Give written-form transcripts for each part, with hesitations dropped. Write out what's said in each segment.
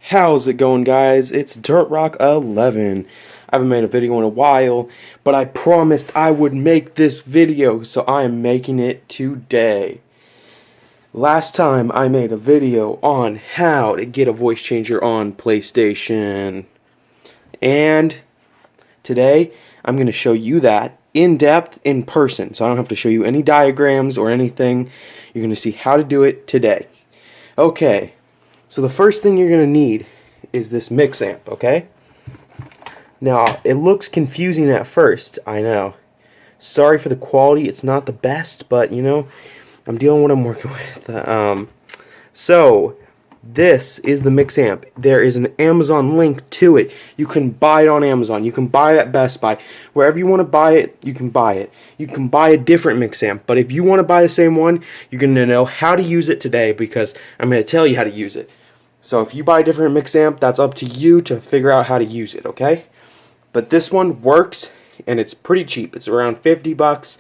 How's it going, guys? It's DirtRock11. I haven't made a video in a while, but I promised I would make this video, so I am making it today. Last time I made a video on how to get a voice changer on PlayStation. And today I'm going to show you that in depth, in person, so I don't have to show you any diagrams or anything. You're going to see how to do it today. Okay. So the first thing you're going to need is this mix amp, okay? Now, it looks confusing at first, I know. Sorry for the quality, it's not the best, but, you know, I'm dealing with what I'm working with. So, this is the mix amp. There is an Amazon link to it. You can buy it on Amazon. You can buy it at Best Buy. Wherever you want to buy it, you can buy it. You can buy a different mix amp, but if you want to buy the same one, you're going to know how to use it today because I'm going to tell you how to use it. So if you buy a different mix amp, that's up to you to figure out how to use it, okay? But this one works, and it's pretty cheap. It's around 50 bucks,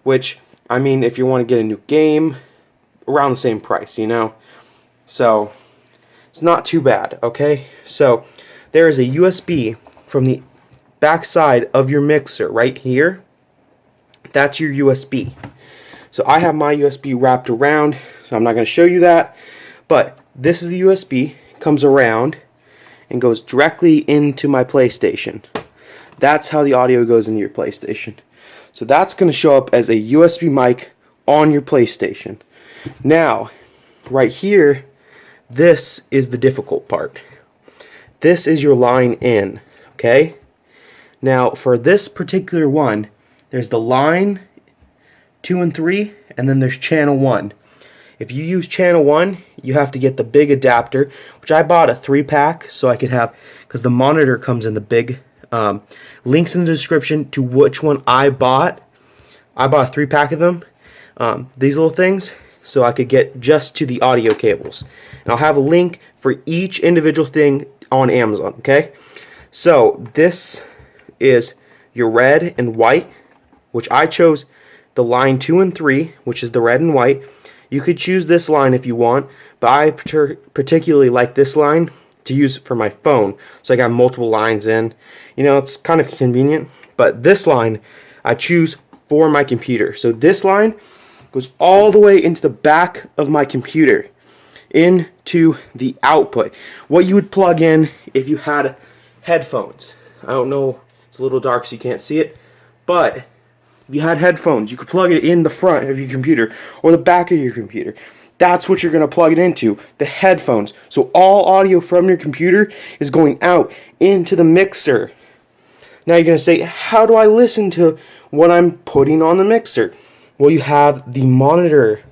which, I mean, if you want to get a new game, around the same price, you know? So, it's not too bad, okay? So, there is a USB from the back side of your mixer right here. That's your USB. So, I have my USB wrapped around, so I'm not going to show you that, but this is the USB, comes around and goes directly into my PlayStation. That's how the audio goes into your PlayStation. So that's going to show up as a USB mic on your PlayStation. Now, right here, this is the difficult part. This is your line in, okay? Now, for this particular one, there's the line 2 and 3, and then there's channel 1. If you use channel 1, you have to get the big adapter, which I bought a 3-pack so I could have, because the monitor comes in the big, links in the description to which one I bought. I bought a 3-pack of them, these little things, so I could get just to the audio cables. And I'll have a link for each individual thing on Amazon, okay? So, this is your red and white, which I chose the line 2 and 3, which is the red and white. You could choose this line if you want, but I particularly like this line to use for my phone, so I got multiple lines in. You know, it's kind of convenient, but this line I choose for my computer. So this line goes all the way into the back of my computer, into the output. What you would plug in if you had headphones. I don't know, it's a little dark so you can't see it, but if you had headphones, you could plug it in the front of your computer or the back of your computer. That's what you're going to plug it into, the headphones. So all audio from your computer is going out into the mixer. Now you're going to say, how do I listen to what I'm putting on the mixer? Well, you have the monitor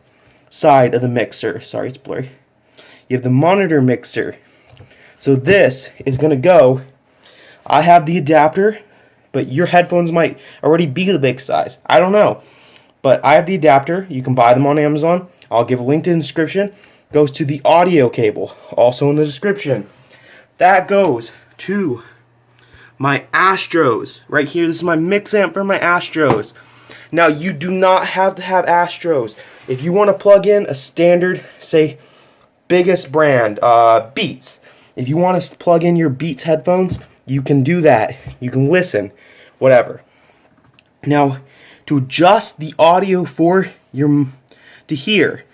side of the mixer. Sorry, it's blurry. You have the monitor mixer. So this is going to go, I have the adapter, but your headphones might already be the big size. I don't know. But I have the adapter. You can buy them on Amazon. I'll give a link in the description. Goes to the audio cable, also in the description. That goes to my Astros. Right here, this is my mix amp for my Astros. Now, you do not have to have Astros. If you want to plug in a standard, say, biggest brand, Beats. If you want to plug in your Beats headphones, you can do that. You can listen, whatever. Now, to adjust the audio for your to hear,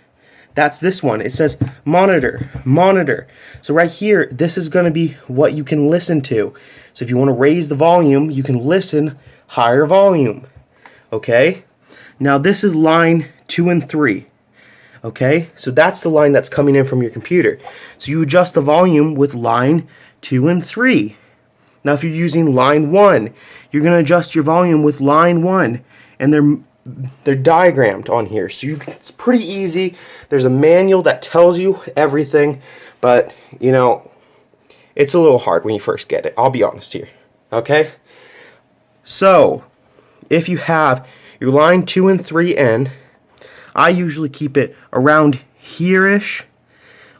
that's this one. It says monitor, monitor. So right here, this is going to be what you can listen to. So if you want to raise the volume, you can listen higher volume. Okay? Now this is line 2 and 3. Okay? So that's the line that's coming in from your computer. So you adjust the volume with line 2 and 3. Now if you're using line 1, you're going to adjust your volume with line 1. And they're diagrammed on here. So it's pretty easy. There's a manual that tells you everything. But, you know, it's a little hard when you first get it. I'll be honest here. Okay? So, if you have your line 2 and 3 in, I usually keep it around here-ish,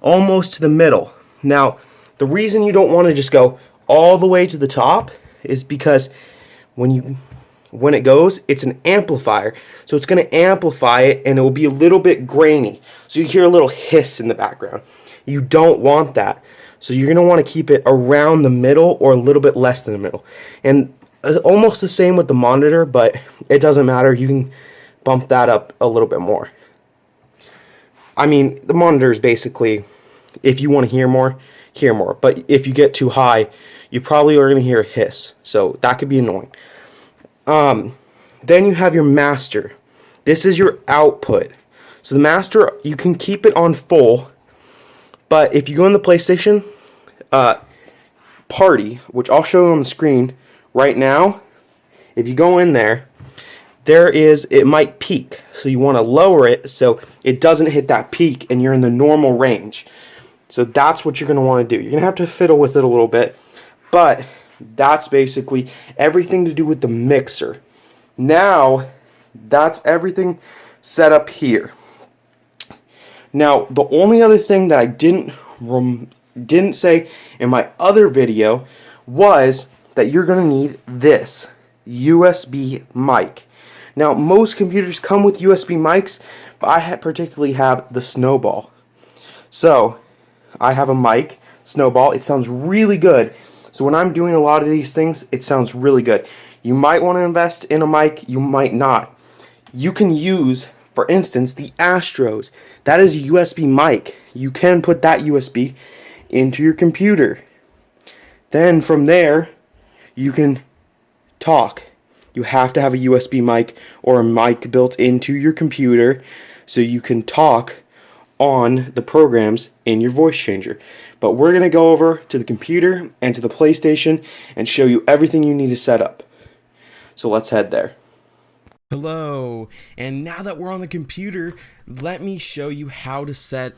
almost to the middle. Now, the reason you don't want to just go all the way to the top is because when it goes, it's an amplifier. So it's going to amplify it and it will be a little bit grainy. So you hear a little hiss in the background. You don't want that. So you're going to want to keep it around the middle or a little bit less than the middle. And almost the same with the monitor, but it doesn't matter. You can bump that up a little bit more. I mean, the monitor is basically, if you want to hear more, hear more. But if you get too high, you probably are going to hear a hiss. So that could be annoying. Then you have your master. This is your output. So the master, you can keep it on full. But if you go in the PlayStation party, which I'll show you on the screen right now, if you go in there, it might peak. So you want to lower it so it doesn't hit that peak and you're in the normal range. So that's what you're going to want to do. You're going to have to fiddle with it a little bit. But that's basically everything to do with the mixer. Now, that's everything set up here. Now, the only other thing that I didn't say in my other video was that you're going to need this USB mic. Now, most computers come with USB mics, but I particularly have the Snowball. So, I have a mic, Snowball. It sounds really good. So when I'm doing a lot of these things, it sounds really good. You might want to invest in a mic, you might not. You can use, for instance, the Astros. That is a USB mic. You can put that USB into your computer. Then from there, you can talk. You have to have a USB mic or a mic built into your computer so you can talk on the programs in your voice changer. But we're going to go over to the computer and to the PlayStation and show you everything you need to set up. So let's head there. Hello, and now that we're on the computer, let me show you how to set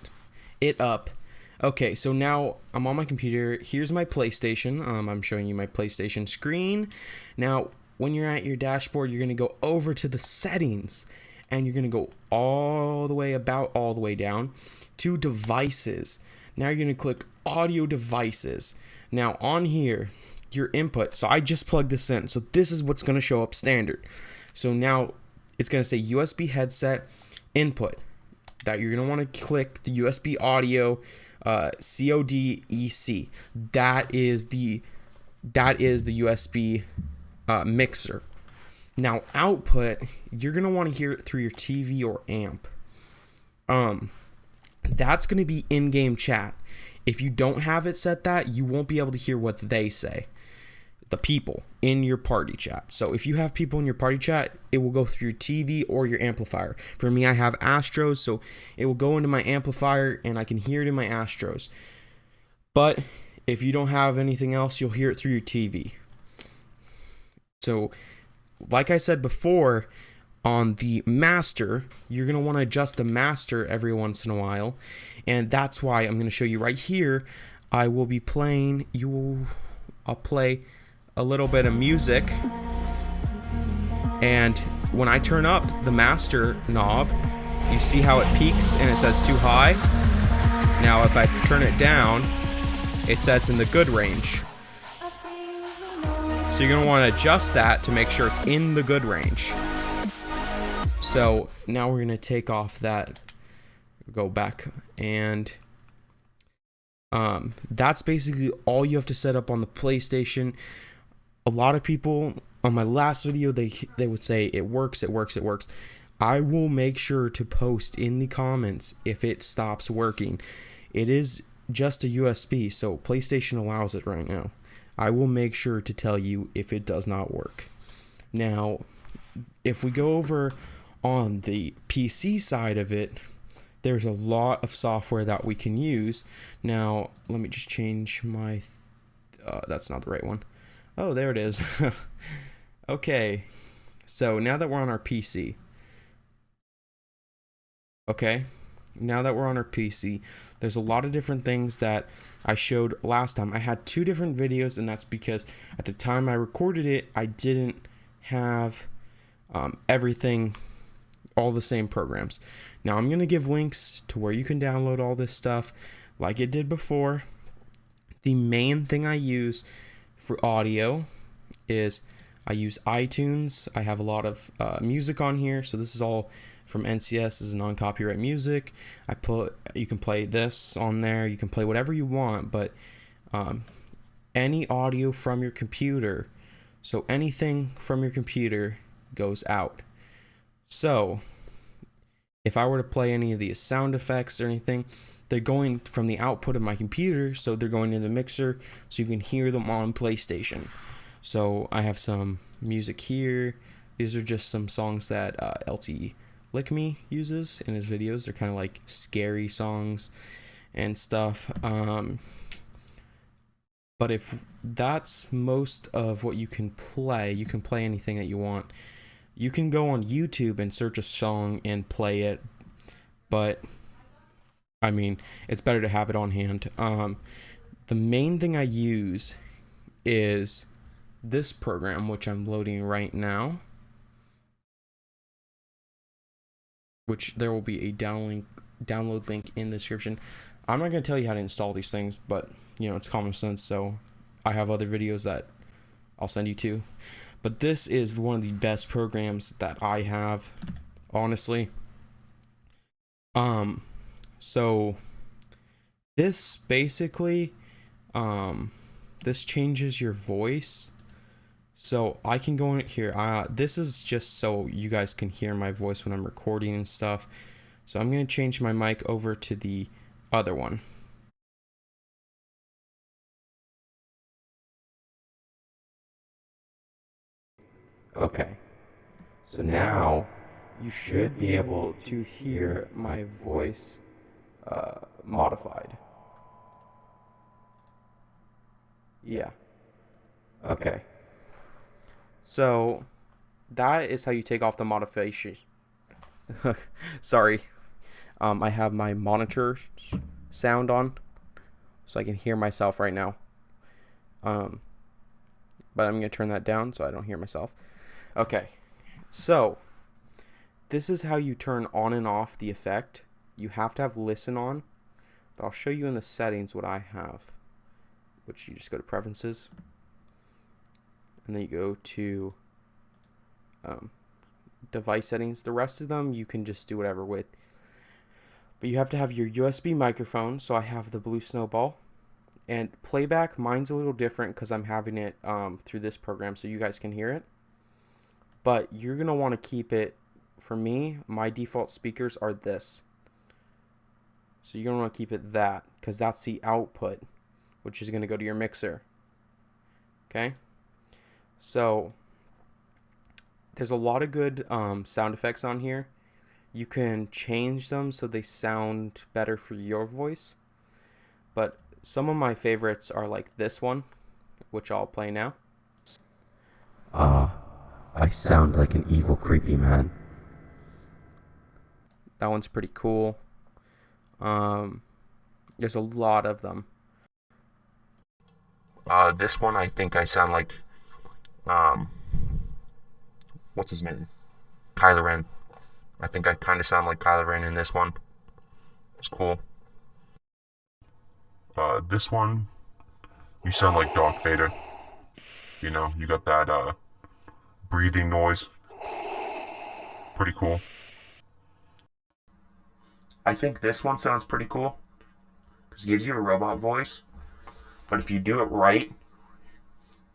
it up. Okay, so now I'm on my computer. Here's my PlayStation. I'm showing you my PlayStation screen. Now, when you're at your dashboard, you're going to go over to the settings, and you're going to go all the way down to devices. Now you're going to click audio devices. Now on here, your input. So I just plugged this in. So this is what's going to show up standard. So now it's going to say USB headset input. That you're going to want to click the USB audio CODEC. That is the USB mixer. Now output, you're going to want to hear it through your TV or amp. That's going to be in-game chat. If you don't have it set that, you won't be able to hear what they say. The people in your party chat. So if you have people in your party chat, it will go through your TV or your amplifier. For me, I have Astros, so it will go into my amplifier and I can hear it in my Astros. But if you don't have anything else, you'll hear it through your TV. So like I said before, on the master, you're going to want to adjust the master every once in a while. And that's why I'm going to show you right here. I will be playing, I'll play a little bit of music. And when I turn up the master knob, you see how it peaks and it says too high. Now if I turn it down, it says in the good range. So you're going to want to adjust that to make sure it's in the good range. So now we're going to take off that, go back, and that's basically all you have to set up on the PlayStation. A lot of people on my last video, they would say it works. I will make sure to post in the comments if it stops working. It is just a USB, so PlayStation allows it right now. I will make sure to tell you if it does not work. Now, if we go over on the PC side of it, there's a lot of software that we can use. Now, let me just change my... that's not the right one. Oh, there it is. Okay, so now that we're on our PC... Okay, now that we're on our PC, there's a lot of different things that I showed last time. I had 2 different videos, and that's because at the time I recorded it, I didn't have everything, all the same programs. Now I'm going to give links to where you can download all this stuff like it did before. The main thing I use for audio is I use iTunes. I have a lot of music on here, so this is all from NCS is non-copyright music. You can play this on there. You can play whatever you want, but any audio from your computer, so anything from your computer goes out. So if I were to play any of these sound effects or anything, they're going from the output of my computer, so they're going in the mixer, so you can hear them on PlayStation. So I have some music here. These are just some songs that LT LICKME uses in his videos. They're kind of like scary songs and stuff. But if that's most of what you can play anything that you want. You can go on YouTube and search a song and play it, but I mean, it's better to have it on hand. The main thing I use is this program, which I'm loading right now, which there will be a download link in the description. I'm not going to tell you how to install these things, but you know, it's common sense, so I have other videos that I'll send you to. But this is one of the best programs that I have, honestly. So this basically, this changes your voice. So I can go in here. This is just so you guys can hear my voice when I'm recording and stuff. So I'm going to change my mic over to the other one. Okay. So now you should be able to hear my voice modified. Yeah. Okay. So that is how you take off the modification. Sorry. I have my monitor sound on, so I can hear myself right now. But I'm going to turn that down so I don't hear myself. Okay. So this is how you turn on and off the effect. You have to have listen on, but I'll show you in the settings what I have, which you just go to preferences, and then you go to device settings. The rest of them you can just do whatever with, but you have to have your USB microphone. So I have the Blue Snowball, and playback, mine's a little different because I'm having it through this program so you guys can hear it, but you're gonna want to keep it. For me, my default speakers are this, so you're gonna want to keep it that, because that's the output, which is gonna go to your mixer. Okay, so there's a lot of good sound effects on here. You can change them so they sound better for your voice, but some of my favorites are like this one, which I'll play now. I sound like an evil, creepy man. That one's pretty cool. There's a lot of them. This one, I think I sound like, what's his name? Kylo Ren. I think I kind of sound like Kylo Ren in this one. It's cool. This one, you sound like Darth Vader. You know, you got that, breathing noise. Pretty cool. I think this one sounds pretty cool, because it gives you a robot voice. But if you do it right,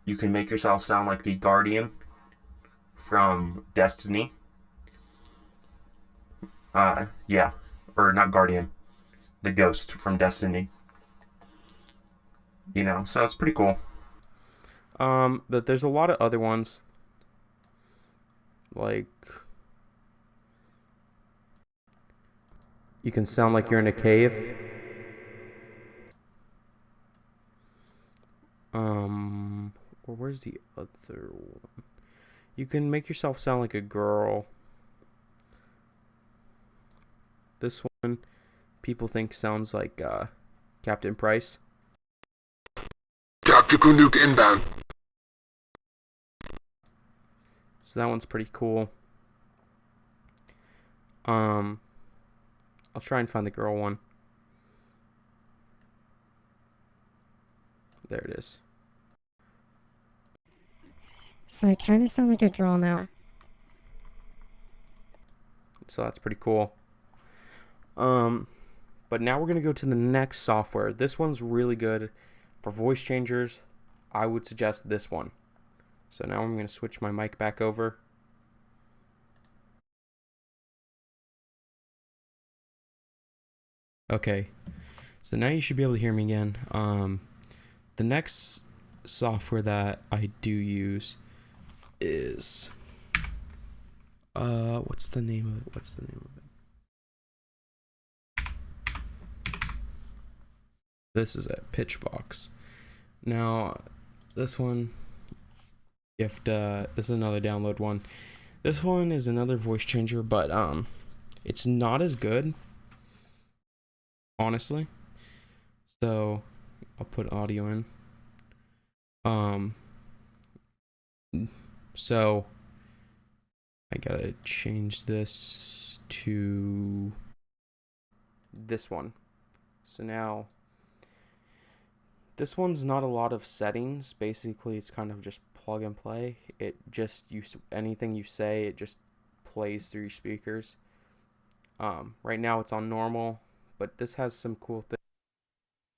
you can make yourself sound like the Guardian from Destiny. Yeah. Or not Guardian. The Ghost from Destiny. You know, so it's pretty cool. But there's a lot of other ones. Like, you can sound like you're in a cave. Or where's the other one? You can make yourself sound like a girl. This one, people think sounds like Captain Price. Tactical nuke inbound. So that one's pretty cool. I'll try and find the girl one. There it is. So I kind of sound like a girl now. so that's pretty cool. But now we're gonna go to the next software. This one's really good for voice changers. I would suggest this one. So now I'm gonna switch my mic back over. Okay, so now you should be able to hear me again. The next software that I do use is what's the name of it? This is it, Pitchbox. Now, this one, you have to, this is another download one. This one is another voice changer, but it's not as good, honestly. So I'll put audio in. So I gotta change this to this one. So now this one's not a lot of settings. Basically, it's kind of just plug and play. It just anything you say, it just plays through your speakers. Right now it's on normal, but this has some cool things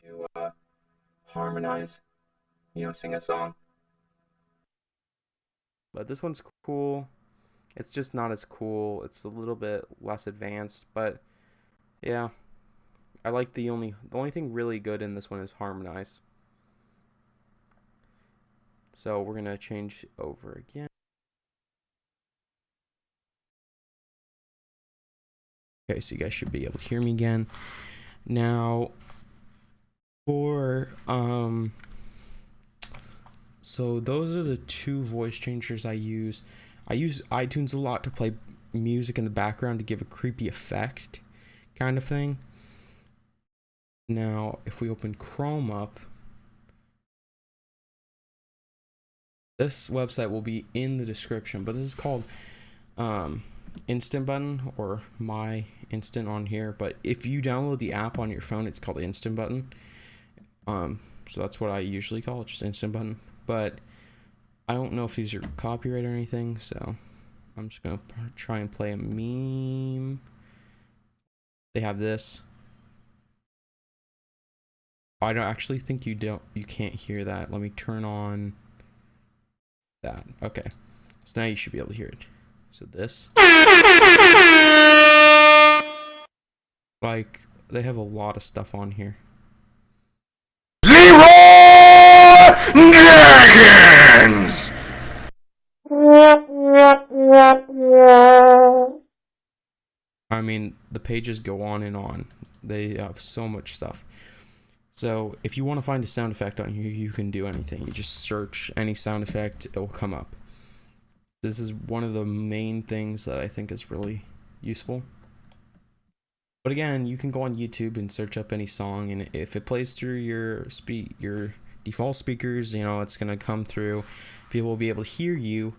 to harmonize, sing a song. But this one's cool. It's just not as cool. It's a little bit less advanced, but yeah. I like the only thing really good in this one is harmonize. So we're gonna change over again. Okay, so you guys should be able to hear me again. Now for so those are the two voice changers I use. I use iTunes a lot to play music in the background to give a creepy effect kind of thing. Now, if we open Chrome up, this website will be in the description, but this is called Instant Button, or My Instant on here. But if you download the app on your phone, it's called Instant Button. So that's what I usually call it, just Instant Button. But I don't know if these are copyright or anything, so I'm just gonna try and play a meme. They have this. I don't actually think you can't hear that. Let me turn on that. Okay, so now you should be able to hear it. So this, like, they have a lot of stuff on here. I mean, the pages go on and on. They have so much stuff. So if you want to find a sound effect on here, you can do anything. You just search any sound effect, it will come up. This is one of the main things that I think is really useful. But again, you can go on YouTube and search up any song, and if it plays through your default speakers, it's gonna come through. People will be able to hear you.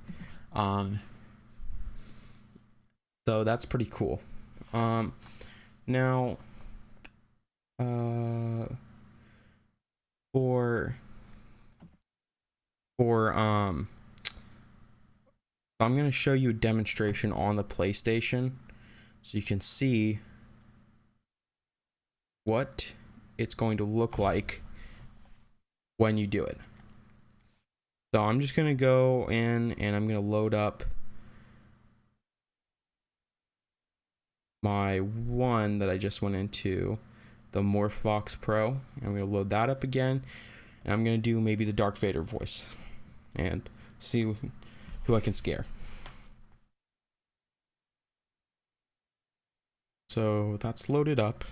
So that's pretty cool. Now, I'm going to show you a demonstration on the PlayStation so you can see what it's going to look like when you do it. So I'm just going to go in and I'm going to load up my one that I just went into, the MorphVOX Pro. I'm going to load that up again, and I'm going to do maybe the Darth Vader voice and see who I can scare. So that's loaded up.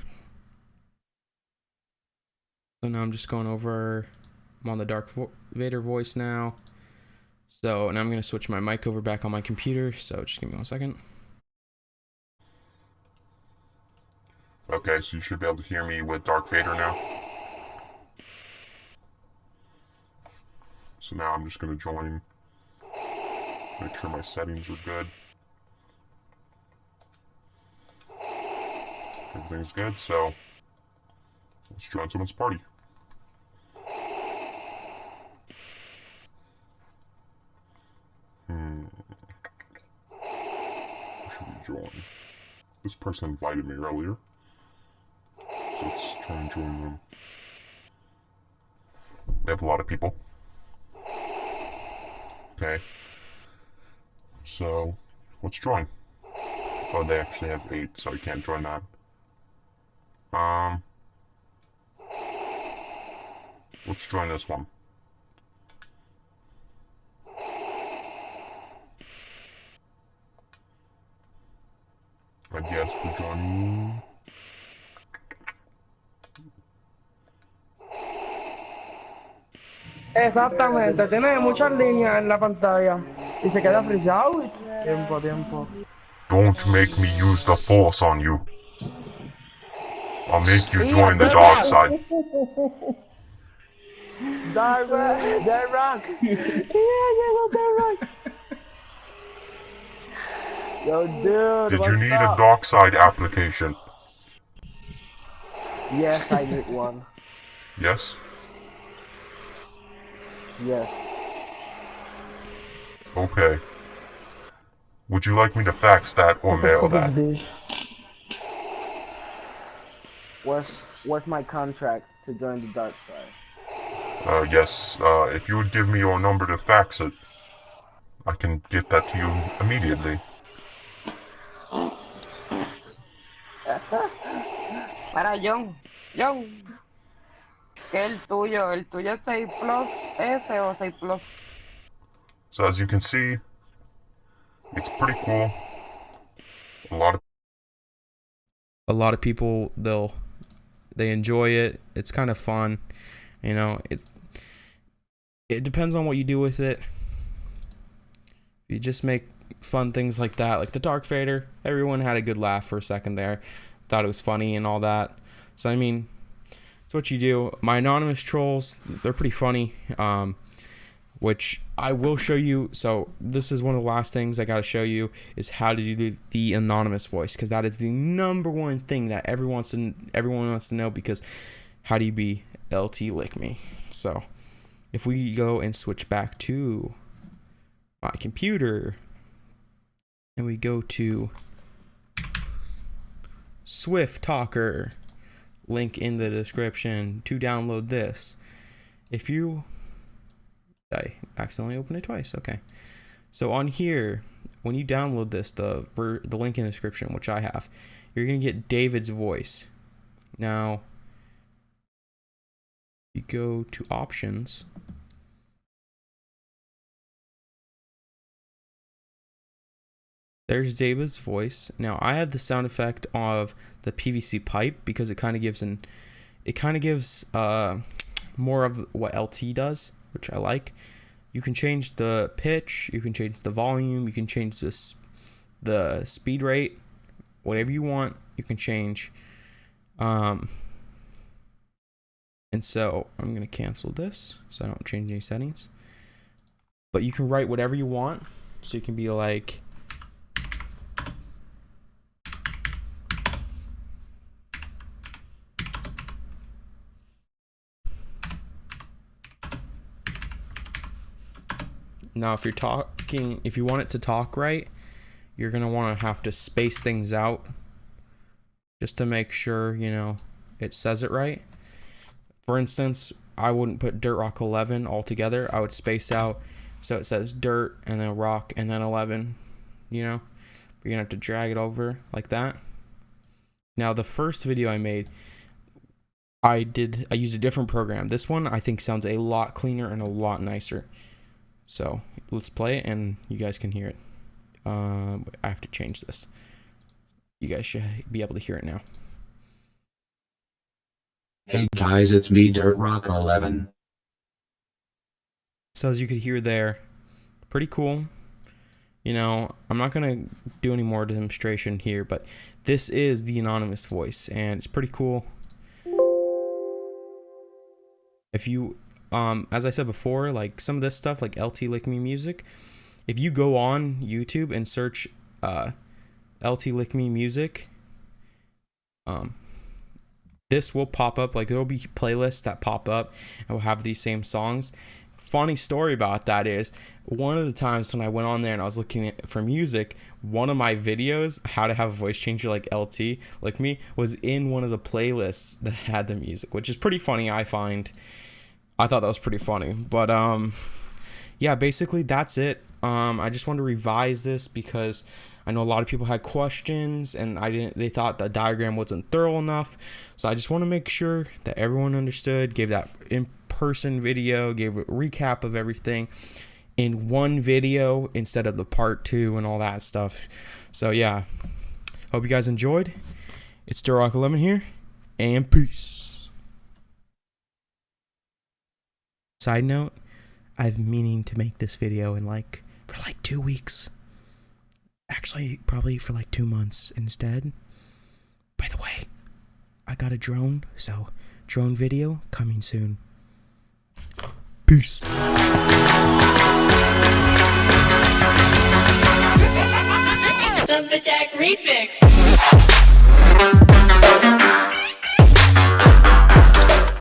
So now I'm just going over, I'm on the Darth Vader voice now. So now I'm going to switch my mic over back on my computer, so just give me 1 second. Okay, so you should be able to hear me with Darth Vader now. So now I'm just going to join, make sure my settings are good. Everything's good, so let's join someone's party. Who should we join? person invited me earlier. So let's try and join them. They have a lot of people. Okay. So, let's join. Oh, they actually have 8, so I can't join that. Let's join this one. I guess we're joining. Exactamente, tiene muchas líneas en la pantalla y se queda frisado. Tiempo. Don't make me use the force on you. I'll make you Sí, join the es dark verdad. side. Dark Rock. Llegó Dark Rock. Yo, dude, Did you what's need up? a dark side application? Yes, I need one. Yes? Yes. Okay. Would you like me to fax that or What the mail fuck that? is this? Where's my contract to join the dark side? Yes, if you would give me your number to fax it, I can get that to you immediately. Para John, ¿qué es el tuyo? ¿El tuyo es 6 Plus S o 6 Plus? So as you can see, it's pretty cool. A lot of people they enjoy it. It's kind of fun, you know. It depends on what you do with it. You just make fun things like that, like the Dark Fader. Everyone had a good laugh for a second there, thought it was funny and all that. So I mean, it's what you do. My anonymous trolls, they're pretty funny, which I will show you. So this is one of the last things I got to show you is how to do the anonymous voice, because that is the number one thing that everyone wants to know, because how do you be LT LICKME? So if we go and switch back to my computer and we go to Swift Talker, link in the description to download this. If you I accidentally opened it twice. Okay, so on here, when you download this, the link in the description, which I have, you're gonna get David's voice. Now you go to options. There's David's voice. Now I have the sound effect of the PVC pipe because it kind of gives more of what LT does, which I like. You can change the pitch, you can change the volume, you can change the speed rate, whatever you want, you can change. And so I'm gonna cancel this so I don't change any settings. But you can write whatever you want. So you can be like, now if you want it to talk right, you're gonna want to have to space things out just to make sure, you know, it says it right. For instance, I wouldn't put Dirt Rock 11 all together. I would space out so it says Dirt and then Rock and then 11, you know. You're gonna have to drag it over like that. Now the first video I made, I used a different program. This one I think sounds a lot cleaner and a lot nicer. So let's play it and you guys can hear it. I have to change this. You guys should be able to hear it now. Hey guys, it's me, Dirt Rock 11. So as you could hear there, pretty cool. You know, I'm not gonna do any more demonstration here, but this is the anonymous voice and it's pretty cool. If you as I said before, like some of this stuff like LT LICKME music, if you go on YouTube and search LT LICKME music, this will pop up. Like there will be playlists that pop up and will have these same songs. funny story about that is one of the times when I went on there and I was looking for music, one of my videos, how to have a voice changer like LT LICKME, was in one of the playlists that had the music, which is pretty funny. I thought that was pretty funny. But yeah, basically that's it. I just wanted to revise this because I know a lot of people had questions and they thought the diagram wasn't thorough enough. So I just want to make sure that everyone understood, gave that in-person video, gave a recap of everything in one video instead of the part 2 and all that stuff. So yeah, hope you guys enjoyed. It's DirtRock11 here, and peace. Side note, I've been meaning to make this video for like 2 weeks. Actually, probably for like 2 months instead. By the way, I got a drone, so drone video coming soon. Peace. Stuff the Jack remix.